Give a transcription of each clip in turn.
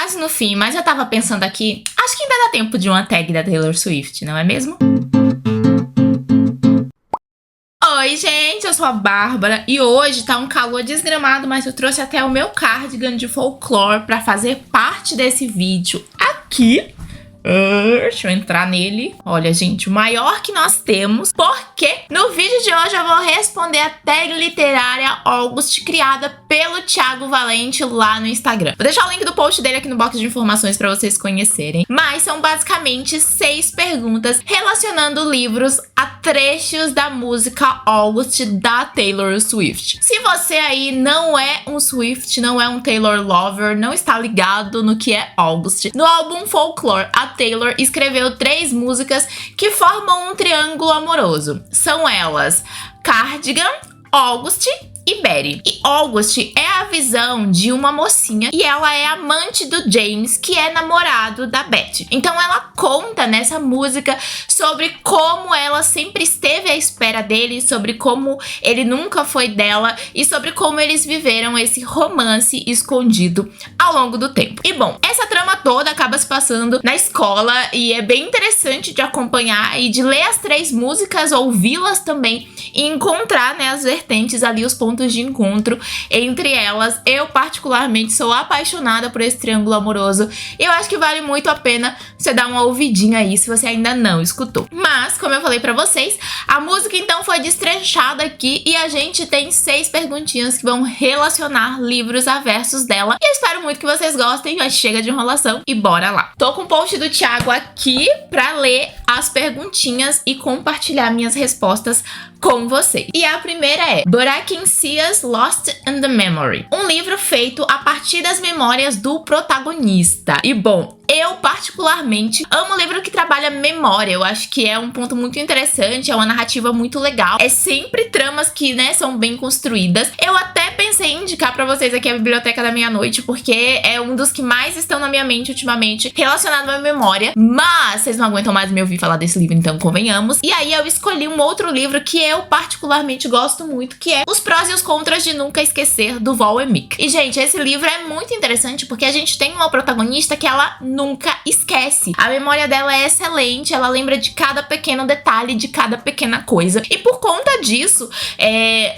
quase no fim, mas eu tava pensando aqui, acho que ainda dá tempo de uma tag da Taylor Swift, não é mesmo? Oi, gente, eu sou a Bárbara e hoje tá um calor desgramado, mas eu trouxe até o meu cardigan de folclore pra fazer parte desse vídeo aqui. Deixa eu entrar nele. Olha, gente, o maior que nós temos, porque no vídeo de hoje eu vou responder a tag literária August, criada pelo Thiago Valente lá no Instagram. Vou deixar o link do post dele aqui no box de informações pra vocês conhecerem. Mas são basicamente 6 perguntas relacionando livros a trechos da música August da Taylor Swift. Se você aí não é um Swift, não é um Taylor lover, não está ligado no que é August, no álbum Folklore, a Taylor escreveu 3 músicas que formam um triângulo amoroso. São elas Cardigan, August e Betty. E August é a visão de uma mocinha e ela é amante do James, que é namorado da Betty. Então ela conta nessa música sobre como ela sempre esteve à espera dele, sobre como ele nunca foi dela e sobre como eles viveram esse romance escondido ao longo do tempo. E bom, essa trama toda acaba se passando na escola e é bem interessante de acompanhar e de ler as 3 músicas, ouvi-las também e encontrar, né, as vertentes ali, os pontos de encontro entre elas. Eu particularmente sou apaixonada por esse triângulo amoroso e eu acho que vale muito a pena você dar uma ouvidinha aí se você ainda não escutou. Mas, como eu falei pra vocês, a música então foi destrinchada aqui e a gente tem 6 perguntinhas que vão relacionar livros a versos dela. E eu espero muito que vocês gostem, mas chega de enrolação e bora lá. Tô com o post do Thiago aqui pra ler as perguntinhas e compartilhar minhas respostas com vocês. E a primeira é But I Can See Us Lost in the Memory, um livro feito a partir das memórias do protagonista. E bom, eu particularmente amo um livro que trabalha memória. Eu acho que é um ponto muito interessante, é uma narrativa muito legal. É sempre tramas que, né, são bem construídas. Eu até pensei em indicar pra vocês aqui a Biblioteca da Meia-Noite, porque é um dos que mais estão na minha mente ultimamente, relacionado à memória. Mas vocês não aguentam mais me ouvir falar desse livro, então convenhamos. E aí eu escolhi um outro livro que eu particularmente gosto muito, que é Os Prós e os Contras de Nunca Esquecer, do Val Emick. E, gente, esse livro é muito interessante porque a gente tem uma protagonista que ela nunca esquece. A memória dela é excelente, ela lembra de cada pequeno detalhe, de cada pequena coisa. E por conta disso,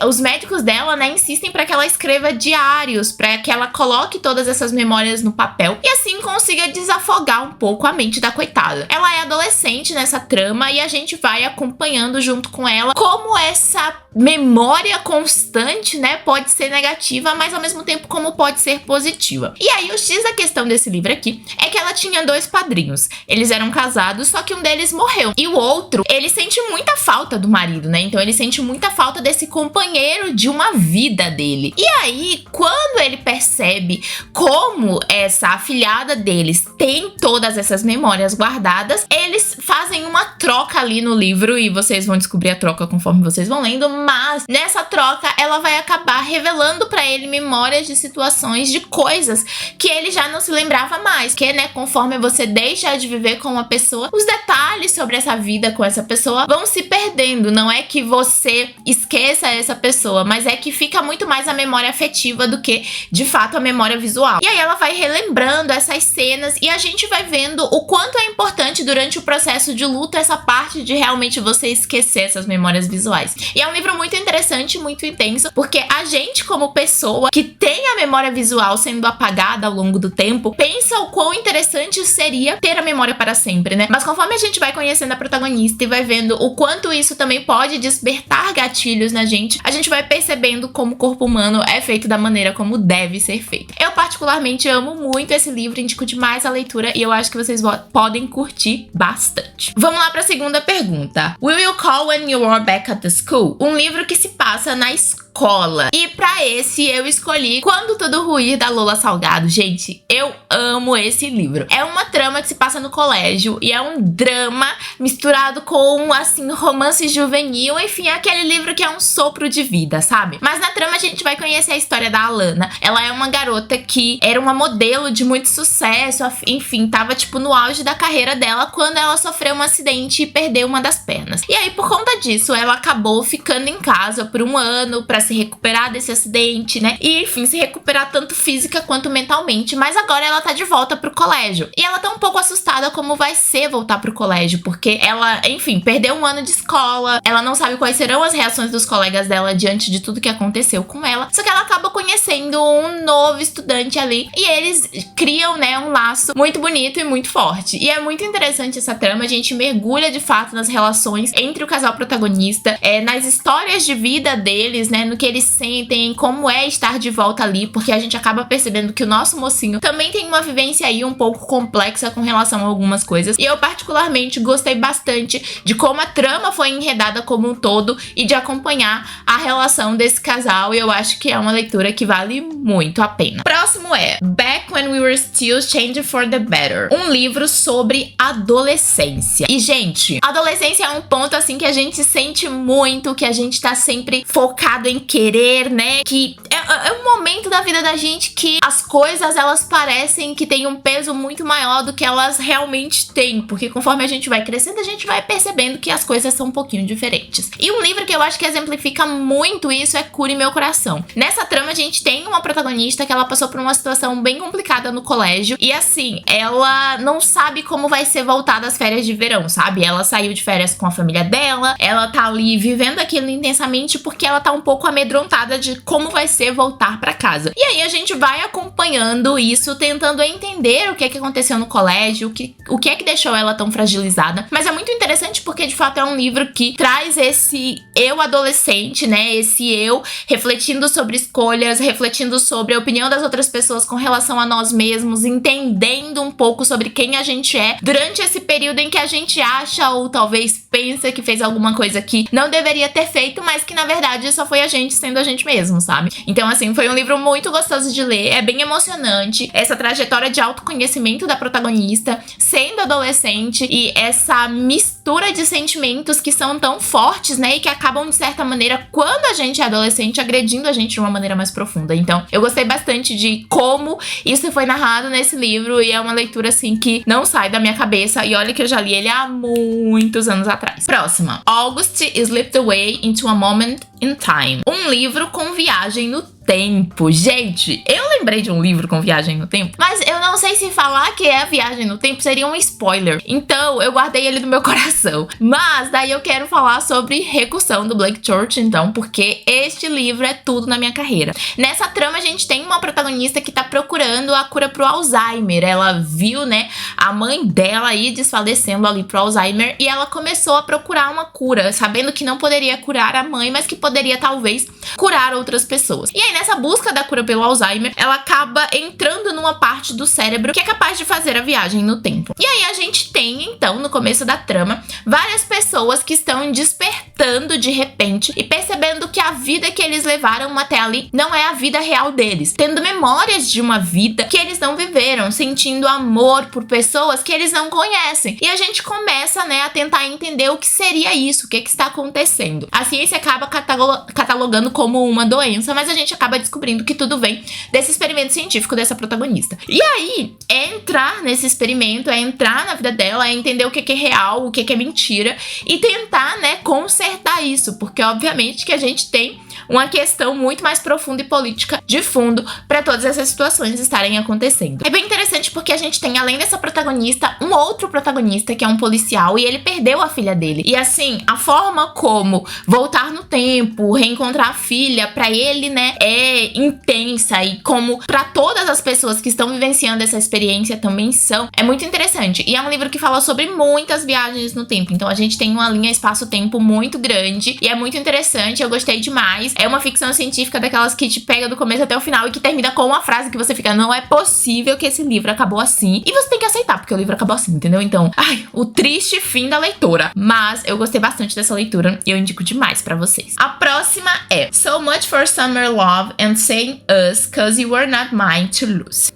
os médicos dela, né, insistem para que ela escreva diários, para que ela coloque todas essas memórias no papel e assim consiga desafogar um pouco a mente da coitada. Ela é adolescente nessa trama e a gente vai acompanhando junto com ela como essa memória constante, né, pode ser negativa, mas ao mesmo tempo como pode ser positiva. E aí o X da questão desse livro aqui é que ela tinha 2 padrinhos. Eles eram casados, só que um deles morreu. E o outro, ele sente muita falta do marido, né? Então ele sente muita falta desse companheiro de uma vida dele. E aí, quando ele percebe como essa afilhada deles tem todas essas memórias guardadas, eles fazem uma troca ali no livro e vocês vão descobrir a troca conforme vocês vão lendo, mas nessa troca ela vai acabar revelando pra ele memórias de situações, de coisas que ele já não se lembrava mais, que, né, conforme você deixa de viver com uma pessoa, os detalhes sobre essa vida com essa pessoa vão se perdendo. Não é que você esqueça essa pessoa, mas é que fica muito mais a memória afetiva do que, de fato, a memória visual. E aí ela vai relembrando essas cenas e a gente vai vendo o quanto é importante durante o processo de luto essa parte de realmente você esquecer essas memórias visuais. E é um livro muito interessante, muito intenso, porque a gente, como pessoa que tem a memória visual sendo apagada ao longo do tempo, pensa o quão interessante seria ter a memória para sempre, né? Mas conforme a gente vai conhecendo a protagonista e vai vendo o quanto isso também pode despertar gatilhos na gente, a gente vai percebendo como o corpo humano é feito da maneira como deve ser feito. Eu particularmente amo muito esse livro, indico demais a leitura e eu acho que vocês podem curtir bastante. Vamos lá para a segunda pergunta. Will You Call When You Are Back at the School? Um livro que se passa na escola. E pra esse eu escolhi Quando Tudo Ruir, da Lola Salgado. Gente, eu amo esse livro. É uma trama que se passa no colégio e é um drama misturado com, assim, romance juvenil. Enfim, é aquele livro que é um sopro de vida, sabe? Mas na trama a gente vai conhecer a história da Alana. Ela é uma garota que era uma modelo de muito sucesso, enfim, tava tipo no auge da carreira dela quando ela sofreu um acidente e perdeu uma das pernas. E aí, por conta disso, ela acabou ficando trabalhando em casa por um ano pra se recuperar desse acidente, né? E, enfim, se recuperar tanto física quanto mentalmente. Mas agora ela tá de volta pro colégio. E ela tá um pouco assustada como vai ser voltar pro colégio, porque ela, enfim, perdeu um ano de escola. Ela não sabe quais serão as reações dos colegas dela diante de tudo que aconteceu com ela. Só que ela acaba conhecendo um novo estudante ali. E eles criam, né, um laço muito bonito e muito forte. E é muito interessante essa trama. A gente mergulha de fato nas relações entre o casal protagonista, nas histórias de vida deles, né, no que eles sentem, como é estar de volta ali, porque a gente acaba percebendo que o nosso mocinho também tem uma vivência aí um pouco complexa com relação a algumas coisas. E eu particularmente gostei bastante de como a trama foi enredada como um todo e de acompanhar a relação desse casal, e eu acho que é uma leitura que vale muito a pena. Próximo é Back When We Were Still Changing for the Better, um livro sobre adolescência. E, gente, adolescência é um ponto assim que a gente sente muito, que a gente tá sempre focado em querer, né? Que é um momento da vida da gente que as coisas, elas parecem que tem um peso muito maior do que elas realmente têm, porque conforme a gente vai crescendo, a gente vai percebendo que as coisas são um pouquinho diferentes. E um livro que eu acho que exemplifica muito isso é Cure Meu Coração. Nessa trama, a gente tem uma protagonista que ela passou por uma situação bem complicada no colégio, e assim, ela não sabe como vai ser voltada às férias de verão, sabe? Ela saiu de férias com a família dela, ela tá ali vivendo aquilo intensamente porque ela tá um pouco amedrontada de como vai ser voltar pra casa. E aí a gente vai acompanhando isso, tentando entender o que é que aconteceu no colégio, o que é que deixou ela tão fragilizada. Mas é muito interessante porque de fato é um livro que traz esse eu adolescente, né? Esse eu refletindo sobre escolhas, refletindo sobre a opinião das outras pessoas com relação a nós mesmos, entendendo um pouco sobre quem a gente é durante esse período em que a gente acha ou talvez pensa que fez alguma coisa que não deveria ter feito, mas que na verdade só foi a gente sendo a gente mesmo, sabe? Então, assim, foi um livro muito gostoso de ler, é bem emocionante, essa trajetória de autoconhecimento da protagonista, sendo adolescente, e essa mistura de sentimentos que são tão fortes, né, e que acabam, de certa maneira, quando a gente é adolescente, agredindo a gente de uma maneira mais profunda. Então, eu gostei bastante de como isso foi narrado nesse livro, e é uma leitura, assim, que não sai da minha cabeça, e olha que eu já li ele há muitos anos atrás. Próxima. August Slipped Away into a Moment in Time. Um livro com viagem no tempo. Gente, eu lembrei de um livro com viagem no tempo, mas eu não sei se falar que é a viagem no tempo seria um spoiler. Então, eu guardei ele no meu coração. Mas, daí eu quero falar sobre Recursão, do Blake Church, então, porque este livro é tudo na minha carreira. Nessa trama, a gente tem uma protagonista que tá procurando a cura pro Alzheimer. Ela viu, né, a mãe dela aí desfalecendo ali pro Alzheimer, e ela começou a procurar uma cura, sabendo que não poderia curar a mãe, mas que poderia, talvez, curar outras pessoas. E aí, nessa busca da cura pelo Alzheimer, ela acaba entrando numa parte do cérebro que é capaz de fazer a viagem no tempo. E aí a gente tem, então, no começo da trama, várias pessoas que estão despertando de repente e percebendo que a vida que eles levaram até ali não é a vida real deles, tendo memórias de uma vida que eles não viveram, sentindo amor por pessoas que eles não conhecem. E a gente começa, né, a tentar entender o que seria isso, o que está acontecendo. A ciência acaba catalogando como uma doença, mas a gente acaba descobrindo que tudo vem desse experimento científico dessa protagonista. E aí, é entrar nesse experimento, é entrar na vida dela, é entender o que é real, o que é mentira, e tentar, né, consertar isso, porque obviamente que a gente tem uma questão muito mais profunda e política de fundo para todas essas situações estarem acontecendo. É bem interessante porque a gente tem, além dessa protagonista, um outro protagonista que é um policial, e ele perdeu a filha dele. E assim, a forma como voltar no tempo, reencontrar a filha, para ele, né, é intensa, e como para todas as pessoas que estão vivenciando essa experiência também são, é muito interessante. E é um livro que fala sobre muitas viagens no tempo, então a gente tem uma linha espaço-tempo muito grande, e é muito interessante, eu gostei demais. É uma ficção científica daquelas que te pega do começo até o final e que termina com uma frase que você fica, não é possível que esse livro acabou assim. E você tem que aceitar, porque o livro acabou assim, entendeu? Então, o triste fim da leitora. Mas eu gostei bastante dessa leitura e eu indico demais pra vocês. A próxima é So Much for Summer Love and Saying Us, 'Cause You Were Not Mine to Lose.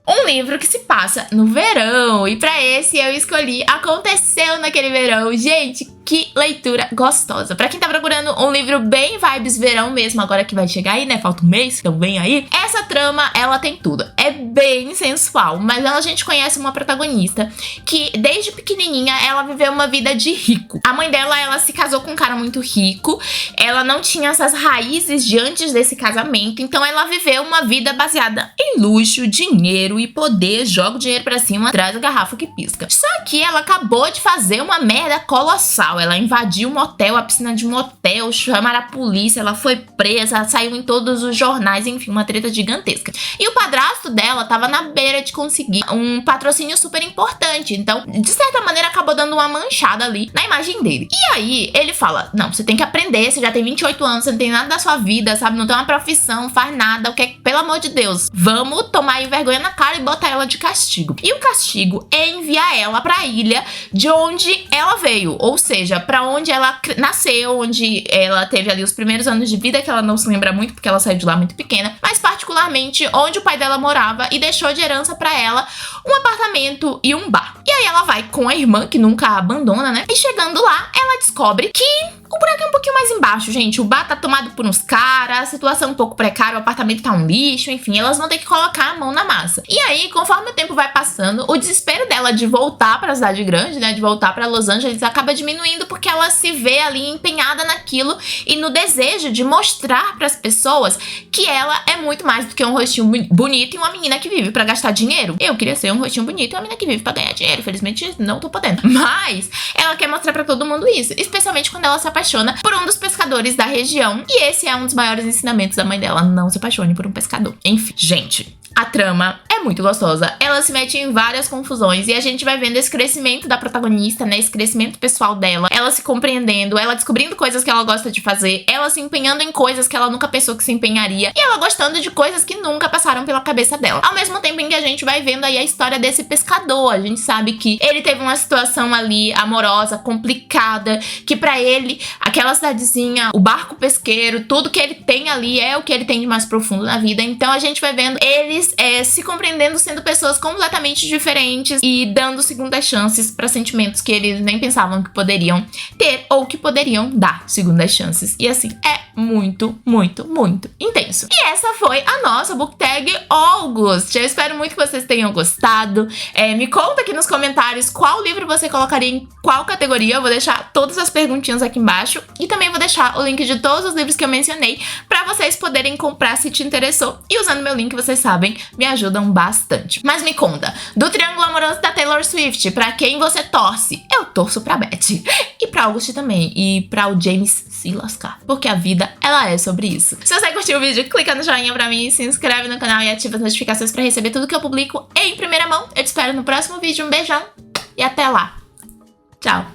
Um livro que se passa no verão, e pra esse eu escolhi Aconteceu Naquele Verão. Gente, que leitura gostosa. Pra quem tá procurando um livro bem vibes verão mesmo, agora que vai chegar aí, né? Falta um mês, então vem aí. Essa trama, ela tem tudo. É bem sensual, mas a gente conhece uma protagonista que desde pequenininha ela viveu uma vida de rico. A mãe dela, ela se casou com um cara muito rico, ela não tinha essas raízes de antes desse casamento, então ela viveu uma vida baseada em luxo, dinheiro e poder. Joga o dinheiro pra cima, traz a garrafa que pisca. Só que ela acabou de fazer uma merda colossal. Ela invadiu um motel, a piscina de um motel, chamaram a polícia, ela foi presa, saiu em todos os jornais, enfim, uma treta gigantesca. E o padrasto dela tava na beira de conseguir um patrocínio super importante, então, de certa maneira, acabou dando uma manchada ali na imagem dele. E aí, ele fala, não, você tem que aprender, você já tem 28 anos, você não tem nada da sua vida, sabe, não tem uma profissão, não faz nada, o que, pelo amor de Deus, vamos tomar aí vergonha na cara e botar ela de castigo. E o castigo é enviar ela pra ilha de onde ela veio, ou seja, pra onde ela nasceu, onde ela teve ali os primeiros anos de vida, que ela não se lembra muito porque ela saiu de lá muito pequena, mas particularmente onde o pai dela morava e deixou de herança pra ela um apartamento e um bar. E aí ela vai com a irmã, que nunca a abandona, né? E chegando lá, ela descobre que o buraco é um pouquinho mais embaixo, gente. O bar tá tomado por uns caras, a situação é um pouco precária, o apartamento tá um lixo, enfim, elas vão ter que colocar a mão na massa. E aí, conforme o tempo vai passando, o desespero dela de voltar pra cidade grande, né, de voltar pra Los Angeles, acaba diminuindo porque ela se vê ali empenhada naquilo e no desejo de mostrar pras pessoas que ela é muito mais do que um rostinho bonito e uma menina que vive pra gastar dinheiro. Eu queria ser um rostinho bonito e uma menina que vive pra ganhar dinheiro, felizmente não tô podendo. Mas ela quer mostrar pra todo mundo isso, especialmente quando ela se apaixona por um dos pescadores da região. E esse é um dos maiores ensinamentos da mãe dela, não se apaixone por um pescador. Enfim, gente, a trama é muito gostosa, ela se mete em várias confusões e a gente vai vendo esse crescimento da protagonista, né, esse crescimento pessoal dela, ela se compreendendo, ela descobrindo coisas que ela gosta de fazer, ela se empenhando em coisas que ela nunca pensou que se empenharia e ela gostando de coisas que nunca passaram pela cabeça dela. Ao mesmo tempo em que a gente vai vendo aí a história desse pescador, a gente sabe que ele teve uma situação ali amorosa, complicada, que pra ele, aquela cidadezinha, o barco pesqueiro, tudo que ele tem ali é o que ele tem de mais profundo na vida, então a gente vai vendo eles se compreendendo, sendo pessoas completamente diferentes e dando segundas chances para sentimentos que eles nem pensavam que poderiam ter ou que poderiam dar segundas chances. E assim, é muito, muito, muito intenso. E essa foi a nossa book tag August. Eu espero muito que vocês tenham gostado. Me conta aqui nos comentários qual livro você colocaria em qual categoria. Eu vou deixar todas as perguntinhas aqui embaixo e também vou deixar o link de todos os livros que eu mencionei para vocês poderem comprar se te interessou. E usando meu link, vocês sabem, me ajudam bastante. Mas me conta, do Triângulo Amoroso da Taylor Swift, pra quem você torce? Eu torço pra Beth. E pra August também. E pra o James se lascar. Porque a vida, ela é sobre isso. Se você curtiu o vídeo, clica no joinha pra mim, se inscreve no canal e ativa as notificações pra receber tudo que eu publico em primeira mão. Eu te espero no próximo vídeo. Um beijão e até lá. Tchau.